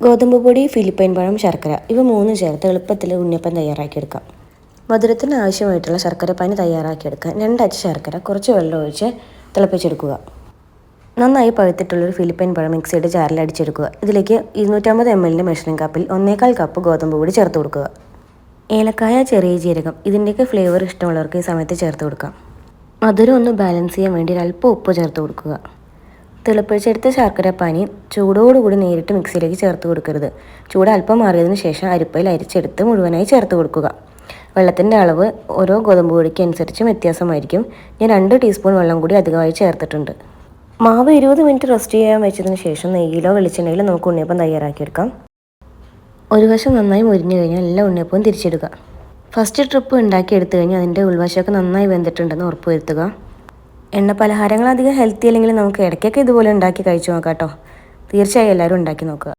ഗോതമ്പ് പൊടി, ഫിലിപ്പൈൻ പഴം, ശർക്കര ഇവ മൂന്നും ചേർത്ത് എളുപ്പത്തിൽ ഉണ്ണിയപ്പം തയ്യാറാക്കിയെടുക്കാം. മധുരത്തിന് ആവശ്യമായിട്ടുള്ള ശർക്കര പാനി തയ്യാറാക്കിയെടുക്കാൻ 2 അച്ച് ശർക്കര കുറച്ച് വെള്ളം ഒഴിച്ച് തിളപ്പിച്ചെടുക്കുക. നന്നായി പഴുത്തിട്ടുള്ളൊരു ഫിലിപ്പൈൻ പഴം മിക്സിയുടെ ജാറിൽ അടിച്ചെടുക്കുക. ഇതിലേക്ക് 250 ml മെഷറിംഗ് കപ്പിൽ 1/4 കപ്പ് ഗോതമ്പ് പൊടി ചേർത്ത് കൊടുക്കുക. ഏലക്കായ, ചെറിയ ജീരകം ഇതിൻ്റെയൊക്കെ ഫ്ലേവർ ഇഷ്ടമുള്ളവർക്ക് ഈ സമയത്ത് ചേർത്ത് കൊടുക്കാം. മധുരം ഒന്ന് ബാലൻസ് ചെയ്യാൻ വേണ്ടി അല്പം ഉപ്പ് ചേർത്ത് കൊടുക്കുക. തിളപ്പിച്ചെടുത്ത ശർക്കരപ്പാനി ചൂടോടുകൂടി നേരിട്ട് മിക്സിയിലേക്ക് ചേർത്ത് കൊടുക്കരുത്. ചൂട് അല്പം മാറിയതിന് ശേഷം അരിപ്പയിൽ അരിച്ചെടുത്ത് മുഴുവനായി ചേർത്ത് കൊടുക്കുക. വെള്ളത്തിൻ്റെ അളവ് ഓരോ ഗോതമ്പ് പൊടിക്ക് അനുസരിച്ച് വ്യത്യാസമായിരിക്കും. ഞാൻ 2 ടീസ്പൂൺ വെള്ളം കൂടി അധികമായി ചേർത്തിട്ടുണ്ട്. മാവ് 20 മിനിറ്റ് റെസ്റ്റ് ചെയ്യാൻ വെച്ചതിന് ശേഷം നെയ്യിലോ വെളിച്ചെണ്ണയിലോ നമുക്ക് ഉണ്ണിയപ്പം തയ്യാറാക്കിയെടുക്കാം. ഒരു വശം നന്നായി മുരിഞ്ഞു കഴിഞ്ഞാൽ എല്ലാ ഉണ്ണിയപ്പവും തിരിച്ചിടുക. ഫസ്റ്റ് ട്രിപ്പ് ഉണ്ടാക്കി എടുത്തു കഴിഞ്ഞാൽ അതിൻ്റെ ഉൾവശമൊക്കെ നന്നായി വെന്തിട്ടുണ്ടെന്ന് ഉറപ്പ് വരുത്തുക. എണ്ണ പലഹാരങ്ങൾ അധികം ഹെൽത്തി അല്ലെങ്കിൽ നമുക്ക് ഇടയ്ക്കൊക്കെ ഇതുപോലെ ഉണ്ടാക്കി കഴിച്ചു നോക്കാം കേട്ടോ. തീർച്ചയായും എല്ലാവരും ഉണ്ടാക്കി നോക്കുക.